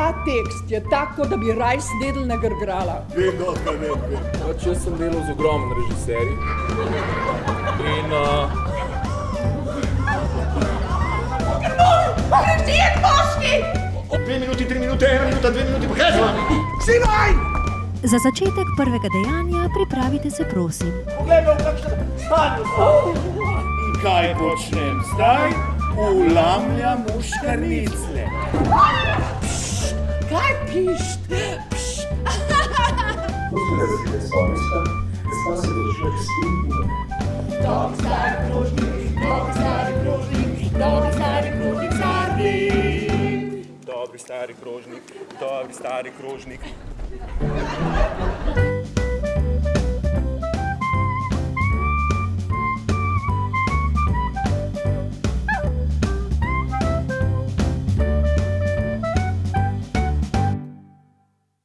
ta tekst je tako, da bi raj sedel na grgrala. Vem, dokaj vem. Pač jaz sem delal z ogromnim režiserji. In... Režijer moški! 2 minuti, 3 minute, 1 minuta, 2 minuti, kaj z vami? Vsimaj! Za začetek prvega dejanja pripravite se, prosim. Poglejme, v kakšnem stanju smo. In kaj počnem zdaj? Vlamljam v škarnicle. Kaj pišt? Dobri stari krožnik, dobri stari krožnik, dobri stari krožnik Dobri stari krožnik, dobri stari krožnik.